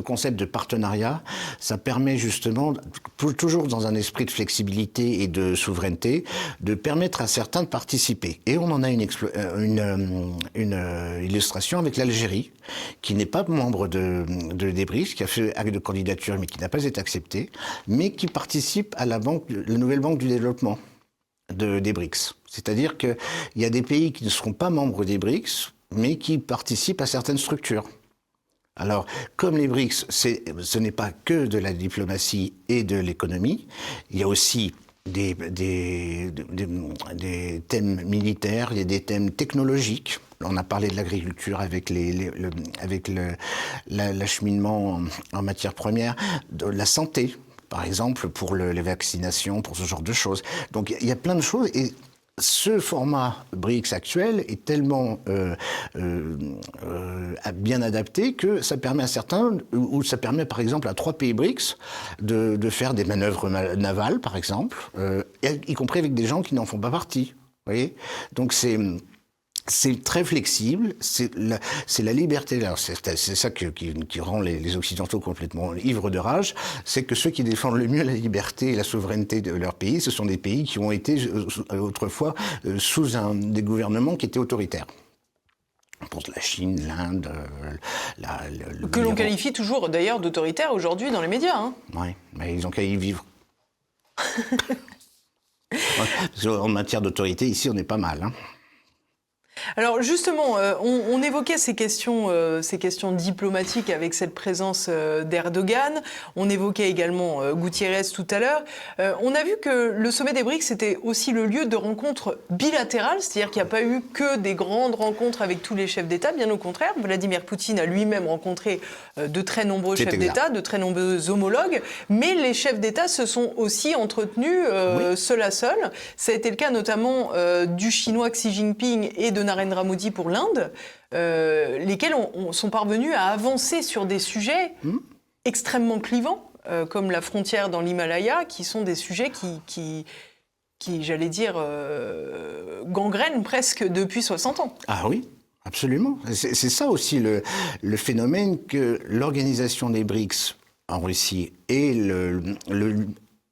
concept de partenariat, ça permet justement, toujours dans un esprit de flexibilité et de souveraineté, de permettre à certains de participer. Et on en a une illustration avec l'Algérie, qui n'est pas membre des BRICS, qui a fait acte de candidature mais qui n'a pas été accepté, mais qui participe à la nouvelle banque du développement des BRICS. C'est-à-dire qu'il y a des pays qui ne seront pas membres des BRICS, mais qui participent à certaines structures. Alors, comme les BRICS, ce n'est pas que de la diplomatie et de l'économie, il y a aussi des thèmes militaires, il y a des thèmes technologiques. On a parlé de l'agriculture avec l'acheminement en matières premières, de la santé, par exemple, pour les vaccinations, pour ce genre de choses. Donc il y a plein de choses. Et ce format BRICS actuel est tellement bien adapté que ça permet à certains, ou ça permet par exemple à 3 pays BRICS de faire des manœuvres navales, par exemple, y compris avec des gens qui n'en font pas partie. Vous voyez ? Donc c'est très flexible, c'est la liberté. Alors c'est ça qui rend les Occidentaux complètement ivres de rage, c'est que ceux qui défendent le mieux la liberté et la souveraineté de leur pays, ce sont des pays qui ont été autrefois sous des gouvernements qui étaient autoritaires. On pense la Chine, l'Inde, que l'on qualifie toujours d'ailleurs d'autoritaire aujourd'hui dans les médias. Hein. Oui, mais ils ont qu'à y vivre. Parce qu'en matière d'autorité, ici, on est pas mal. Hein. Alors justement, on évoquait ces questions diplomatiques avec cette présence d'Erdogan. On évoquait également Gutiérrez tout à l'heure. On a vu que le sommet des BRICS était aussi le lieu de rencontres bilatérales, c'est-à-dire qu'il n'y a pas eu que des grandes rencontres avec tous les chefs d'État. Bien au contraire, Vladimir Poutine a lui-même rencontré de très nombreux chefs d'État, de très nombreux homologues. Mais les chefs d'État se sont aussi entretenus seul à seul. Ça a été le cas notamment du Chinois Xi Jinping et de Narendra Modi pour l'Inde, lesquels sont parvenus à avancer sur des sujets extrêmement clivants, comme la frontière dans l'Himalaya, qui sont des sujets qui j'allais dire, gangrènent presque depuis 60 ans. Ah oui, absolument. C'est ça aussi le phénomène que l'organisation des BRICS en Russie et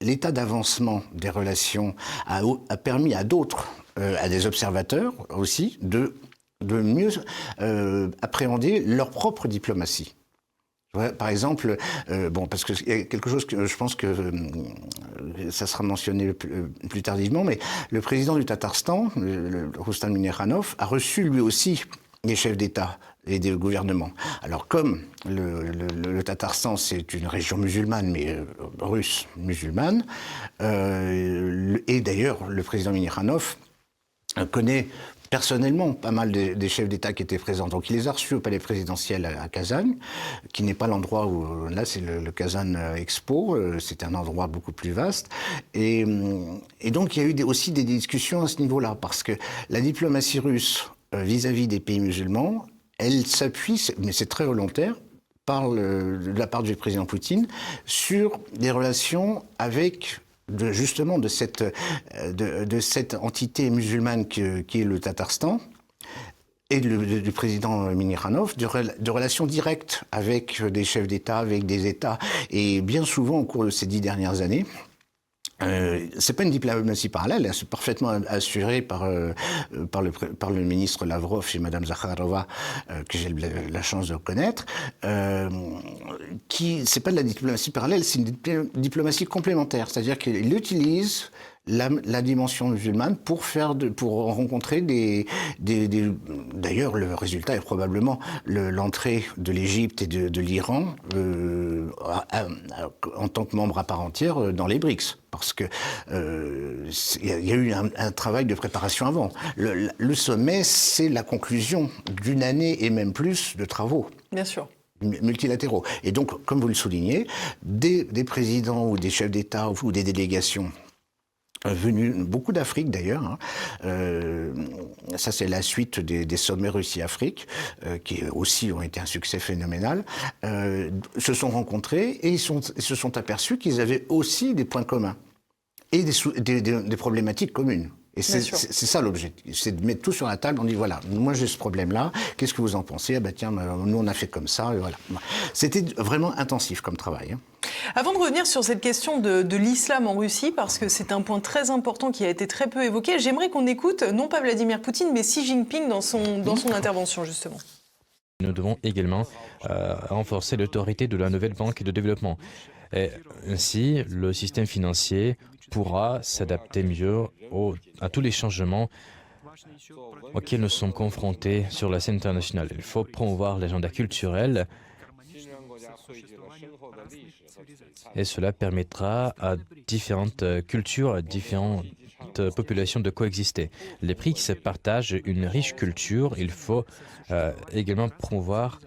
l'état d'avancement des relations a permis à d'autres, à des observateurs aussi, de mieux appréhender leur propre diplomatie. Ouais, par exemple, parce qu'il y a quelque chose que je pense que ça sera mentionné plus tardivement, mais le président du Tatarstan, Rustam Minekhanov, a reçu lui aussi des chefs d'État et des gouvernements. Alors comme le Tatarstan, c'est une région musulmane, mais russe musulmane, et d'ailleurs le président Minekhanov connaît personnellement pas mal des chefs d'État qui étaient présents. Donc il les a reçus au palais présidentiel à Kazan, qui n'est pas l'endroit où... Là, c'est le Kazan Expo, c'est un endroit beaucoup plus vaste. Et donc il y a eu aussi des discussions à ce niveau-là, parce que la diplomatie russe vis-à-vis des pays musulmans, elle s'appuie, mais c'est très volontaire, de la part du président Poutine, sur des relations avec... justement de cette entité musulmane qui est le Tatarstan et du président Minekhanov, de relations directes avec des chefs d'État, avec des États. Et bien souvent, au cours de ces 10 dernières années, c'est pas une diplomatie parallèle, c'est parfaitement assuré par le ministre Lavrov et Madame Zakharova, que j'ai la chance de connaître, c'est pas de la diplomatie parallèle, c'est une diplomatie complémentaire, c'est-à-dire qu'il utilise la dimension musulmane pour rencontrer d'ailleurs, le résultat est probablement l'entrée de l'Égypte et de l'Iran en tant que membre à part entière dans les BRICS. Parce que il y a eu un travail de préparation avant. Le sommet, c'est la conclusion d'une année et même plus de travaux. Bien sûr. Multilatéraux. Et donc, comme vous le soulignez, des présidents ou des chefs d'État ou des délégations venus, beaucoup d'Afrique d'ailleurs, ça c'est la suite des sommets Russie-Afrique, qui aussi ont été un succès phénoménal, se sont rencontrés et ils se sont aperçus qu'ils avaient aussi des points communs et des problématiques communes. Et c'est ça l'objectif, c'est de mettre tout sur la table, on dit voilà, moi j'ai ce problème-là, qu'est-ce que vous en pensez? Ah ben tiens, nous on a fait comme ça, et voilà. C'était vraiment intensif comme travail. Hein. Avant de revenir sur cette question de l'islam en Russie, parce que c'est un point très important qui a été très peu évoqué, j'aimerais qu'on écoute, non pas Vladimir Poutine, mais Xi Jinping dans son intervention justement. Nous devons également renforcer l'autorité de la nouvelle banque de développement. Et ainsi, le système financier pourra s'adapter mieux à tous les changements auxquels nous sommes confrontés sur la scène internationale. Il faut promouvoir l'agenda culturel Et cela permettra à différentes cultures, à différentes populations de coexister. Les BRICS partagent une riche culture. Il faut également promouvoir,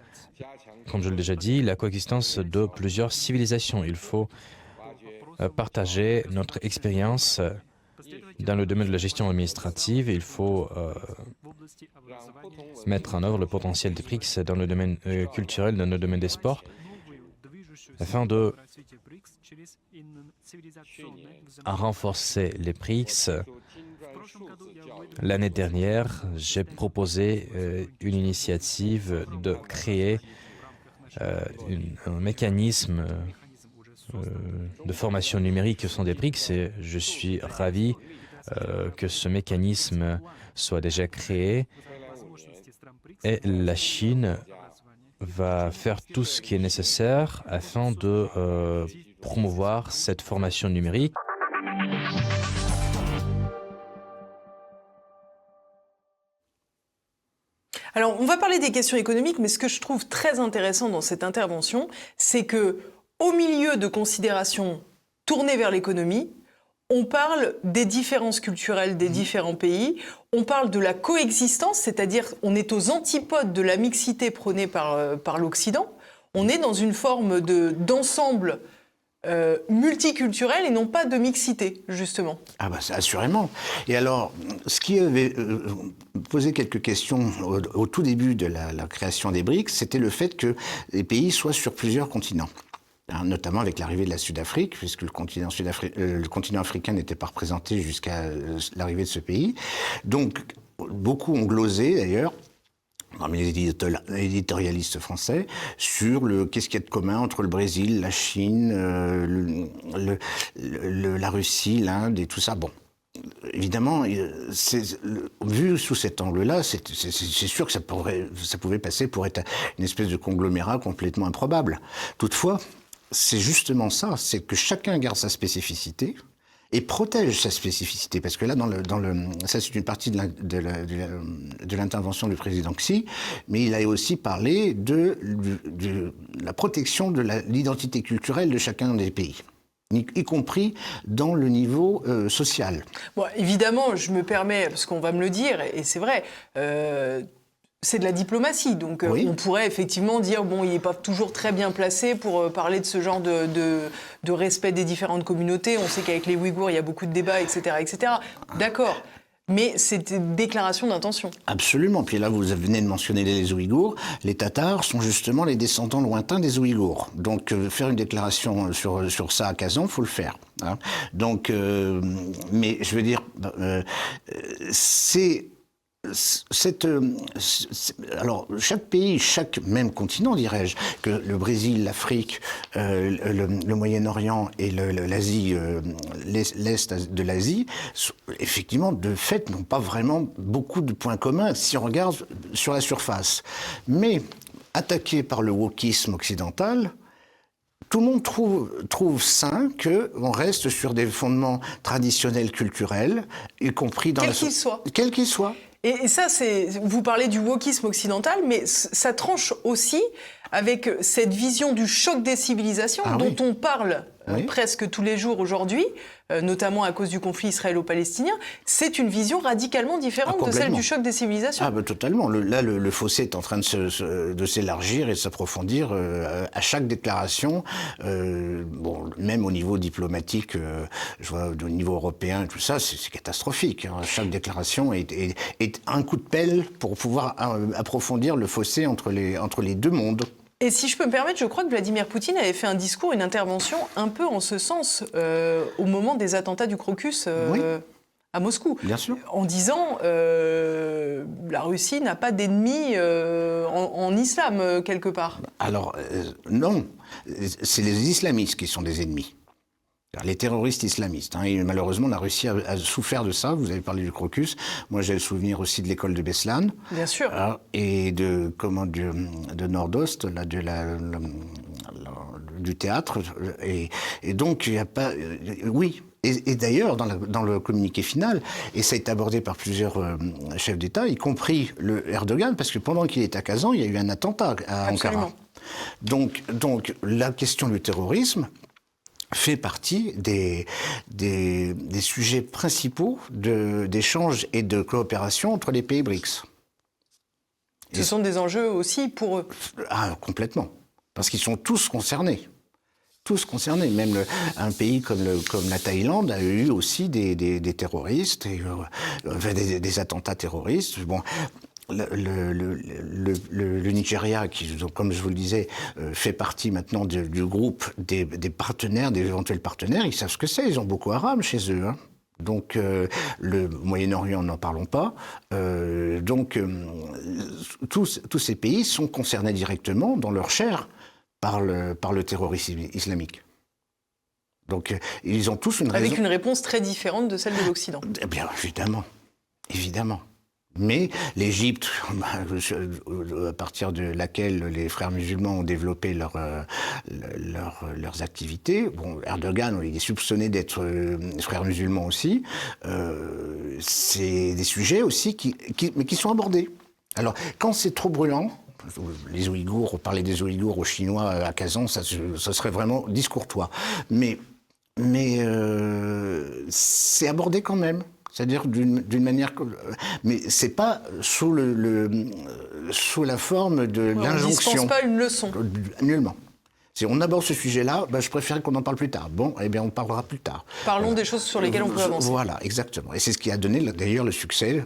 comme je l'ai déjà dit, la coexistence de plusieurs civilisations. Il faut partager notre expérience dans le domaine de la gestion administrative. Il faut mettre en œuvre le potentiel des BRICS dans le domaine culturel, dans le domaine des sports, afin de renforcer les BRICS. L'année dernière, j'ai proposé une initiative de créer un mécanisme de formation numérique au sein des BRICS et je suis ravi que ce mécanisme soit déjà créé et la Chine va faire tout ce qui est nécessaire afin de promouvoir cette formation numérique. Alors, on va parler des questions économiques, mais ce que je trouve très intéressant dans cette intervention, c'est que, au milieu de considérations tournées vers l'économie, on parle des différences culturelles des différents pays, on parle de la coexistence, c'est-à-dire on est aux antipodes de la mixité prônée par l'Occident, on est dans une forme d'ensemble multiculturel et non pas de mixité, justement. Ah bah assurément. Et alors, ce qui avait posé quelques questions au tout début de la création des BRICS, c'était le fait que les pays soient sur plusieurs continents. Notamment avec l'arrivée de la Sud-Afrique, puisque le continent africain n'était pas représenté jusqu'à l'arrivée de ce pays. Donc, beaucoup ont glosé, d'ailleurs, parmi les éditorialistes français, sur qu'est-ce qu'il y a de commun entre le Brésil, la Chine, la Russie, l'Inde et tout ça. Bon. Évidemment, vu sous cet angle-là, c'est sûr que ça pouvait passer pour être une espèce de conglomérat complètement improbable. Toutefois, c'est justement ça, c'est que chacun garde sa spécificité et protège sa spécificité. Parce que là, ça c'est une partie de l'intervention du président Xi, mais il a aussi parlé de la protection de l'identité culturelle de chacun des pays, y compris dans le niveau social. Bon, évidemment, je me permets, parce qu'on va me le dire, et c'est vrai, c'est de la diplomatie, donc oui. On pourrait effectivement dire, bon, il n'est pas toujours très bien placé pour parler de ce genre de respect des différentes communautés. On sait qu'avec les Ouïghours, il y a beaucoup de débats, etc., etc. D'accord. Mais c'est une déclaration d'intention. Absolument. Puis là, vous venez de mentionner les Ouïghours. Les Tatars sont justement les descendants lointains des Ouïghours. Donc, faire une déclaration sur ça à Kazan, il faut le faire. Hein. Donc, mais je veux dire, alors, chaque pays, chaque même continent, dirais-je, que le Brésil, l'Afrique, le Moyen-Orient et l'Asie, l'Est de l'Asie, effectivement, de fait, n'ont pas vraiment beaucoup de points communs si on regarde sur la surface. Mais, attaqués par le wokisme occidental, tout le monde trouve sain qu'on reste sur des fondements traditionnels culturels, y compris dans Quels qu'ils soient. Et ça, vous parlez du wokisme occidental, mais ça tranche aussi avec cette vision du choc des civilisations dont on parle presque tous les jours aujourd'hui, notamment à cause du conflit israélo-palestinien. C'est une vision radicalement différente de celle du choc des civilisations. Ah, totalement. Là, le fossé est en train de s'élargir et de s'approfondir à chaque déclaration. Même au niveau diplomatique, je vois au niveau européen et tout ça, c'est catastrophique. Hein. Chaque déclaration est un coup de pelle pour pouvoir approfondir le fossé entre les deux mondes. Et si je peux me permettre, je crois que Vladimir Poutine avait fait un discours, une intervention un peu en ce sens au moment des attentats du Crocus à Moscou. Bien sûr. En disant la Russie n'a pas d'ennemis en islam quelque part. Alors non, c'est les islamistes qui sont des ennemis. Les terroristes islamistes. Hein, et malheureusement, la Russie a souffert de ça. Vous avez parlé du Crocus. Moi, j'ai le souvenir aussi de l'école de Beslan. Bien sûr. Et de Nordost, du théâtre. Et donc, il n'y a pas... oui. Et d'ailleurs, dans le communiqué final, et ça a été abordé par plusieurs chefs d'État, y compris le Erdogan, parce que pendant qu'il était à Kazan, il y a eu un attentat à Ankara. Donc la question du terrorisme fait partie des sujets principaux d'échange et de coopération entre les pays BRICS. Ce sont des enjeux aussi pour eux. Ah, complètement. Parce qu'ils sont tous concernés. Tous concernés. Même un pays comme la Thaïlande a eu aussi des terroristes, des attentats terroristes. Bon, le Nigeria, qui, comme je vous le disais, fait partie maintenant du groupe des partenaires, des éventuels partenaires, ils savent ce que c'est. Ils ont Boko Haram chez eux. Hein. Donc, le Moyen-Orient, n'en parlons pas. Tous ces pays sont concernés directement dans leur chair par le terrorisme islamique. Donc, ils ont tous une raison. Avec une réponse très différente de celle de l'Occident. Eh bien, évidemment. Mais l'Égypte, à partir de laquelle les frères musulmans ont développé leurs activités, bon, Erdogan, il est soupçonné d'être frère musulman aussi, c'est des sujets aussi qui sont abordés. Alors, quand c'est trop brûlant, les Ouïghours, parler des Ouïghours aux Chinois à Kazan, ça serait vraiment discourtois. Mais c'est abordé quand même. C'est-à-dire d'une manière... Mais c'est pas sous la forme de l'injonction. On ne dispense pas une leçon. Nullement. Si on aborde ce sujet-là, je préfère qu'on en parle plus tard. Bon, eh bien, on parlera plus tard. Parlons des choses sur lesquelles on peut avancer. Voilà, exactement. Et c'est ce qui a donné, d'ailleurs, le succès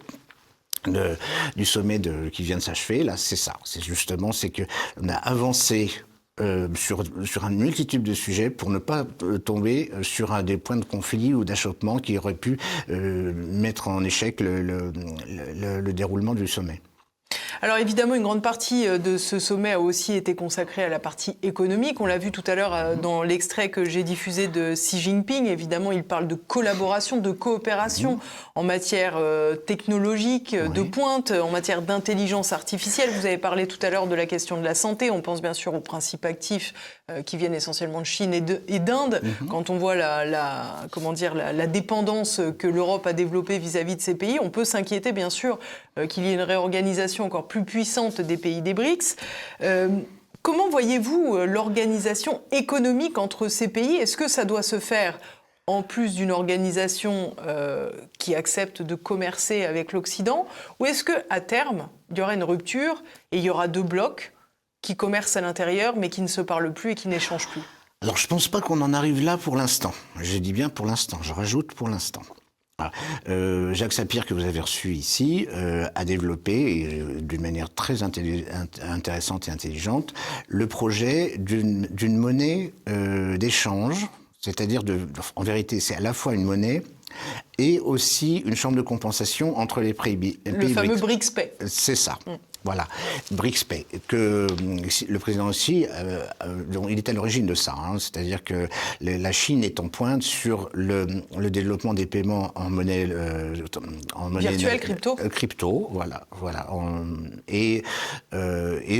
du sommet qui vient de s'achever. Là, c'est ça. C'est qu'on a avancé sur une multitude de sujets pour ne pas tomber sur des points de conflit ou d'achoppement qui auraient pu mettre en échec le déroulement du sommet. Alors évidemment, une grande partie de ce sommet a aussi été consacrée à la partie économique. On l'a vu tout à l'heure dans l'extrait que j'ai diffusé de Xi Jinping. Évidemment, il parle de collaboration, de coopération en matière technologique, de pointe, en matière d'intelligence artificielle. Vous avez parlé tout à l'heure de la question de la santé. On pense bien sûr aux principes actifs qui viennent essentiellement de Chine et d'Inde. Quand on voit la dépendance que l'Europe a développée vis-à-vis de ces pays, on peut s'inquiéter bien sûr qu'il y ait une réorganisation encore plus puissante des pays des BRICS. Comment voyez-vous l'organisation économique entre ces pays? Est-ce que ça doit se faire en plus d'une organisation qui accepte de commercer avec l'Occident, ou est-ce qu'à terme, il y aura une rupture et il y aura deux blocs qui commercent à l'intérieur mais qui ne se parlent plus et qui n'échangent plus? Alors je ne pense pas qu'on en arrive là pour l'instant. Je dis bien pour l'instant, je rajoute pour l'instant. Jacques Sapir, que vous avez reçu ici, a développé, d'une manière très intéressante et intelligente, le projet d'une monnaie d'échange, c'est-à-dire, en vérité, c'est à la fois une monnaie et aussi une chambre de compensation entre les pays. Le fameux BRICS Pay. C'est ça. Voilà, BRICS Pay, que le président aussi, il est à l'origine de ça. Hein, c'est-à-dire que la Chine est en pointe sur le développement des paiements en monnaie virtuelle, crypto, voilà, et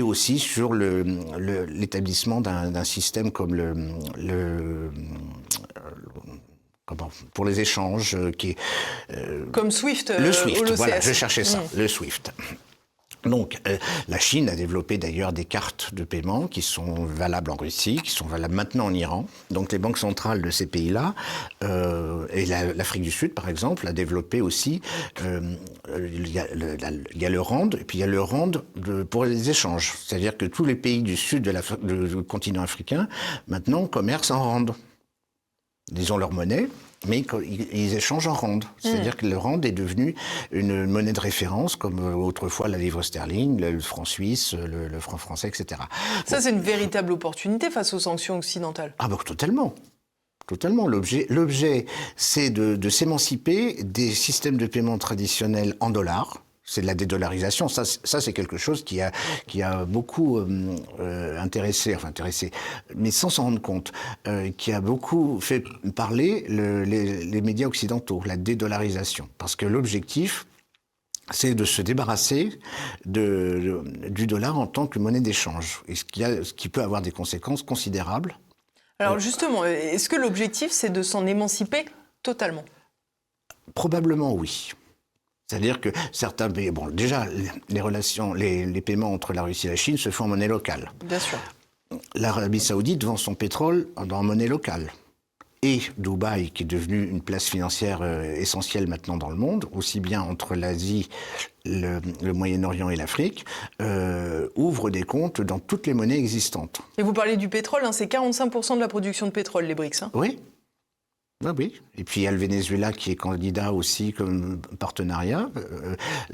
aussi sur l'établissement d'un système comme pour les échanges comme SWIFT. Le SWIFT, voilà, je cherchais ça, le SWIFT. Donc, la Chine a développé d'ailleurs des cartes de paiement qui sont valables en Russie, qui sont valables maintenant en Iran. Donc, les banques centrales de ces pays-là, et l'Afrique du Sud, par exemple, a développé aussi, il y a le rand, et puis il y a le rand pour les échanges. C'est-à-dire que tous les pays du sud du continent africain, maintenant, commercent en rand. Ils ont leur monnaie, mais ils échangent en rand. C'est-à-dire que le rand est devenu une monnaie de référence, comme autrefois la livre sterling, le franc suisse, le franc français, etc. Ça, c'est une véritable opportunité face aux sanctions occidentales. Ah bah totalement. Totalement. L'objet, c'est de s'émanciper des systèmes de paiement traditionnels en dollars. C'est de la dédollarisation. Ça c'est quelque chose qui a beaucoup intéressé, mais sans s'en rendre compte, qui a beaucoup fait parler les médias occidentaux, la dédollarisation. Parce que l'objectif, c'est de se débarrasser du dollar en tant que monnaie d'échange, et ce qui peut avoir des conséquences considérables. Alors justement, est-ce que l'objectif, c'est de s'en émanciper totalement? Probablement oui. C'est-à-dire que certains pays... Bon, déjà, les paiements entre la Russie et la Chine se font en monnaie locale. Bien sûr. l'Arabie Saoudite vend son pétrole en monnaie locale. Et Dubaï, qui est devenu une place financière essentielle maintenant dans le monde, aussi bien entre l'Asie, le Moyen-Orient et l'Afrique, ouvre des comptes dans toutes les monnaies existantes. Et vous parlez du pétrole, hein, c'est 45% de la production de pétrole, les BRICS. Hein. Oui. Ah oui. Et puis il y a le Venezuela qui est candidat aussi comme partenariat.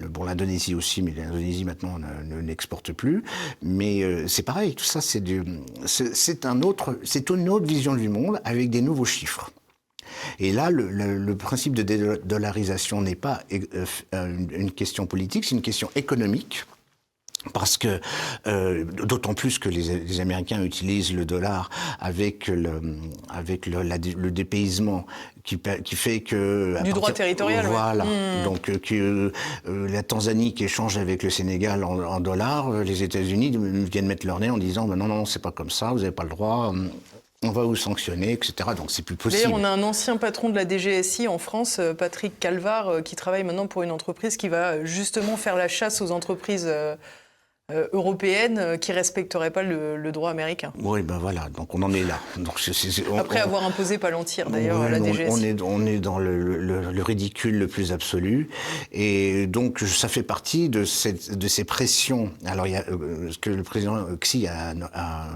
Bon, l'Indonésie aussi, mais l'Indonésie maintenant n'exporte plus. Mais c'est pareil, tout ça c'est une autre vision du monde avec des nouveaux chiffres. Et là, le principe de dédollarisation n'est pas une question politique, c'est une question économique. Parce que, d'autant plus que les Américains utilisent le dollar avec le dépaysement qui fait que... Du droit territorial, voilà. Ouais. Donc, la Tanzanie qui échange avec le Sénégal en dollars, les États-Unis viennent mettre leur nez en disant non, c'est pas comme ça, vous n'avez pas le droit... On va vous sanctionner, etc. Donc c'est plus possible. D'ailleurs, on a un ancien patron de la DGSI en France, Patrick Calvar, qui travaille maintenant pour une entreprise qui va justement faire la chasse aux entreprises européennes qui ne respecteraient pas le droit américain. Oui, ben voilà, donc on en est là. Donc Après avoir imposé Palantir, d'ailleurs, à la DGSI. On est dans le ridicule le plus absolu. Et donc, ça fait partie de ces pressions. Alors, il y a ce que le président Xi a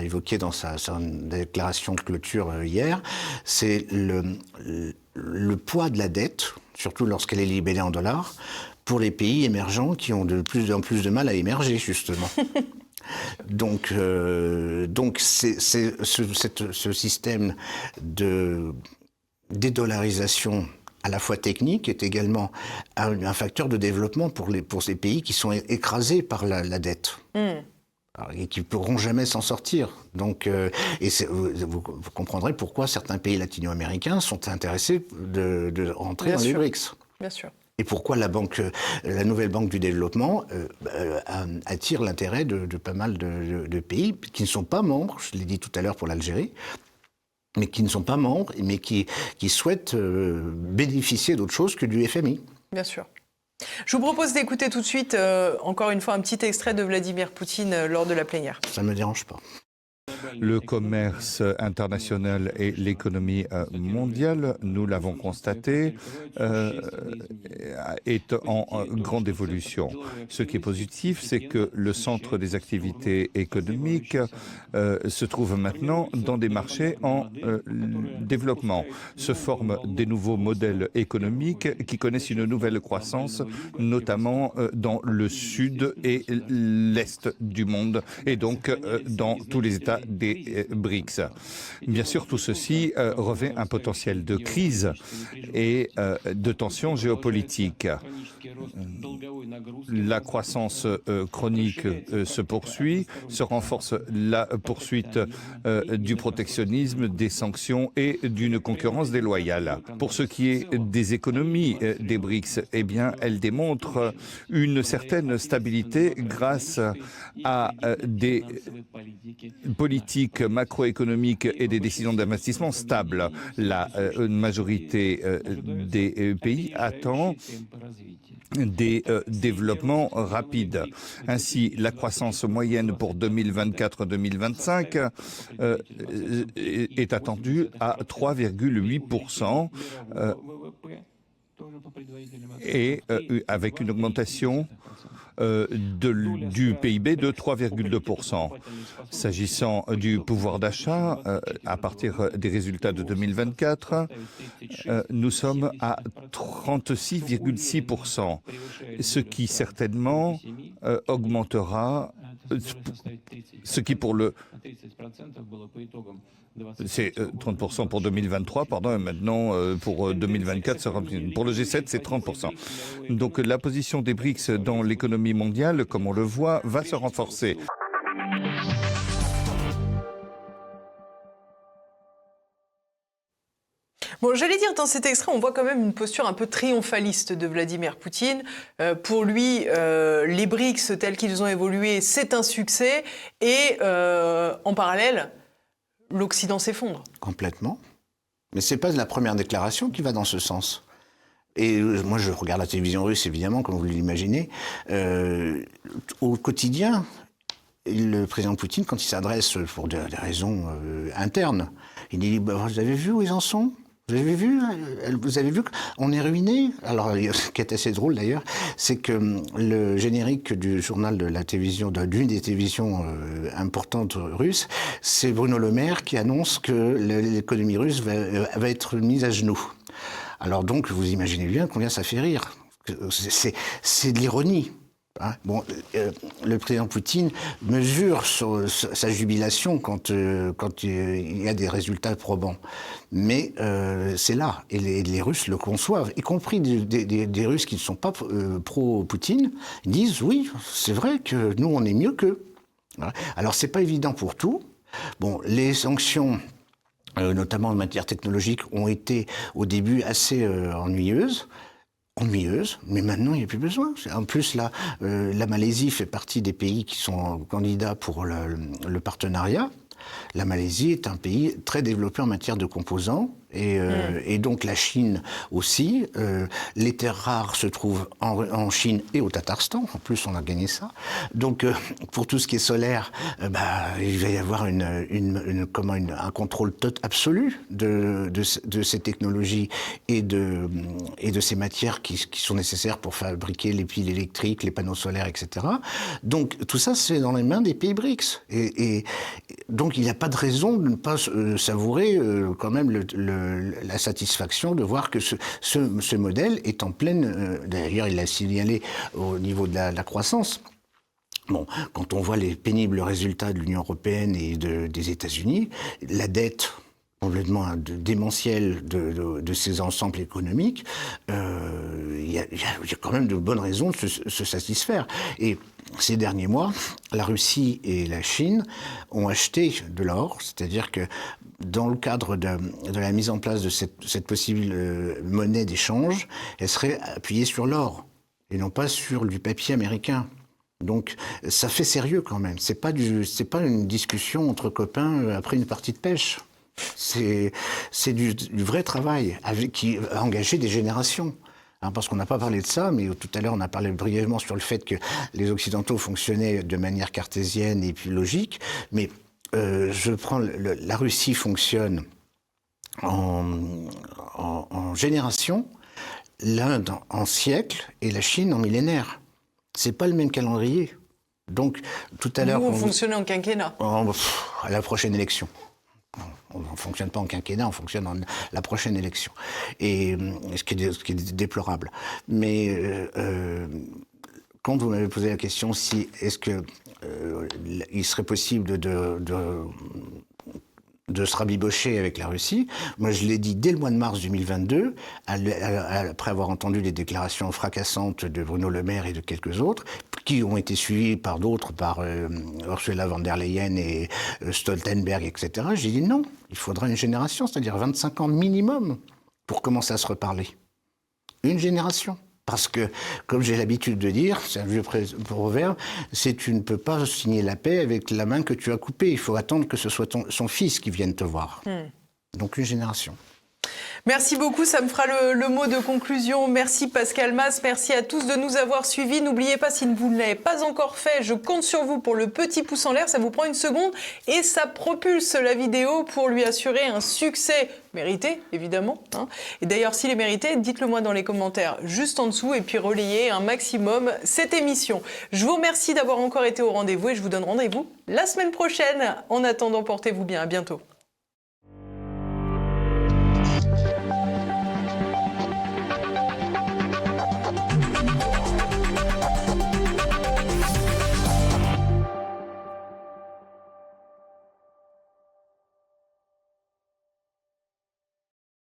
évoqué dans sa déclaration de clôture hier, c'est le poids de la dette, surtout lorsqu'elle est libellée en dollars, pour les pays émergents qui ont de plus en plus de mal à émerger, justement. Donc c'est ce système de dédollarisation à la fois technique est également un facteur de développement pour ces pays qui sont écrasés par la dette. Et qui ne pourront jamais s'en sortir. Donc, vous comprendrez pourquoi certains pays latino-américains sont intéressés de rentrer dans les BRICS. Bien sûr. Et pourquoi la nouvelle banque du développement attire l'intérêt de pas mal de pays qui ne sont pas membres, je l'ai dit tout à l'heure pour l'Algérie, mais qui ne sont pas membres, mais qui souhaitent bénéficier d'autre chose que du FMI. Bien sûr. Je vous propose d'écouter tout de suite, encore une fois, un petit extrait de Vladimir Poutine lors de la plénière. Ça ne me dérange pas. Le commerce international et l'économie mondiale, nous l'avons constaté, est en grande évolution. Ce qui est positif, c'est que le centre des activités économiques se trouve maintenant dans des marchés en développement. Se forment des nouveaux modèles économiques qui connaissent une nouvelle croissance, notamment dans le sud et l'est du monde, et donc dans tous les États des BRICS. Bien sûr, tout ceci revêt un potentiel de crise et de tensions géopolitiques. La croissance chronique se poursuit, se renforce la poursuite du protectionnisme, des sanctions et d'une concurrence déloyale. Pour ce qui est des économies des BRICS, eh bien, elles démontrent une certaine stabilité grâce à des politiques macroéconomiques et des décisions d'investissement stables. La majorité des pays attend des développements rapides. Ainsi, la croissance moyenne pour 2024-2025 est attendue à 3,8%. Et avec une augmentation du PIB de 3,2%. S'agissant du pouvoir d'achat, à partir des résultats de 2024, nous sommes à 36,6%, ce qui certainement augmentera, ce qui pour le... C'est 30% pour 2023, pardon, et maintenant pour 2024, pour le G7, c'est 30%. Donc la position des BRICS dans l'économie mondiale, comme on le voit, va se renforcer. Bon, j'allais dire, dans cet extrait, on voit quand même une posture un peu triomphaliste de Vladimir Poutine. Pour lui, les BRICS, tels qu'ils ont évolué, c'est un succès. Et en parallèle, l'Occident s'effondre. Complètement. Mais ce n'est pas la première déclaration qui va dans ce sens. Et moi, je regarde la télévision russe, évidemment, comme vous l'imaginez. Au quotidien, le président Poutine, quand il s'adresse pour des raisons internes, il dit vous avez vu où ils en sont ? Vous avez vu qu'on est ruiné ? Alors, ce qui est assez drôle d'ailleurs, c'est que le générique du journal de la télévision, d'une des télévisions importantes russes, c'est Bruno Le Maire qui annonce que l'économie russe va être mise à genoux. Alors donc, vous imaginez bien combien ça fait rire. C'est de l'ironie. Hein, bon, le président Poutine mesure sa jubilation quand il y a des résultats probants. Mais c'est là, et les Russes le conçoivent, y compris des Russes qui ne sont pas pro-Poutine, disent oui, c'est vrai que nous on est mieux qu'eux. Voilà. Alors c'est pas évident pour tout. Bon, les sanctions, notamment en matière technologique, ont été au début assez ennuyeuses, mais maintenant il n'y a plus besoin. En plus, là, la Malaisie fait partie des pays qui sont candidats pour le partenariat. La Malaisie est un pays très développé en matière de composants, et donc la Chine aussi. Les terres rares se trouvent en Chine et au Tatarstan. En plus, on a gagné ça. Donc, pour tout ce qui est solaire, il va y avoir un contrôle absolu de ces technologies et de ces matières qui sont nécessaires pour fabriquer les piles électriques, les panneaux solaires, etc. Donc, tout ça, c'est dans les mains des pays BRICS. Et donc, il n'y a pas de raison de ne pas savourer quand même la satisfaction de voir que ce modèle est en pleine... D'ailleurs, il l'a signalé au niveau de la croissance. Bon, quand on voit les pénibles résultats de l'Union européenne et des États-Unis, la dette complètement démentielle de ces ensembles économiques, il y a quand même de bonnes raisons de se satisfaire. Et ces derniers mois, la Russie et la Chine ont acheté de l'or, c'est-à-dire que dans le cadre de la mise en place de cette possible monnaie d'échange, elle serait appuyée sur l'or et non pas sur du papier américain. Donc ça fait sérieux quand même. C'est pas une discussion entre copains après une partie de pêche. C'est du vrai travail qui a engagé des générations. Parce qu'on n'a pas parlé de ça, mais tout à l'heure on a parlé brièvement sur le fait que les Occidentaux fonctionnaient de manière cartésienne et puis logique. Mais la Russie fonctionne en génération, l'Inde en siècle et la Chine en millénaire. C'est pas le même calendrier. Donc tout à l'heure, on fonctionnait en quinquennat. À la prochaine élection. On ne fonctionne pas en quinquennat, on fonctionne en la prochaine élection. Et ce qui est déplorable. Mais quand vous m'avez posé la question si est-ce que il serait possible de se rabibocher avec la Russie, moi je l'ai dit dès le mois de mars 2022, après avoir entendu les déclarations fracassantes de Bruno Le Maire et de quelques autres, qui ont été suivies par d'autres, par Ursula von der Leyen et Stoltenberg, etc. J'ai dit non, il faudra une génération, c'est-à-dire 25 ans minimum, pour commencer à se reparler. Une génération. Parce que, comme j'ai l'habitude de dire, c'est un vieux proverbe, c'est tu ne peux pas signer la paix avec la main que tu as coupée. Il faut attendre que ce soit son fils qui vienne te voir. Donc une génération. Merci beaucoup, ça me fera le mot de conclusion. Merci Pascal Mas, merci à tous de nous avoir suivis. N'oubliez pas, si vous ne l'avez pas encore fait, je compte sur vous pour le petit pouce en l'air. Ça vous prend une seconde et ça propulse la vidéo pour lui assurer un succès mérité, évidemment. Et d'ailleurs, s'il est mérité, dites-le moi dans les commentaires juste en dessous et puis relayez un maximum cette émission. Je vous remercie d'avoir encore été au rendez-vous et je vous donne rendez-vous la semaine prochaine. En attendant, portez-vous bien. À bientôt.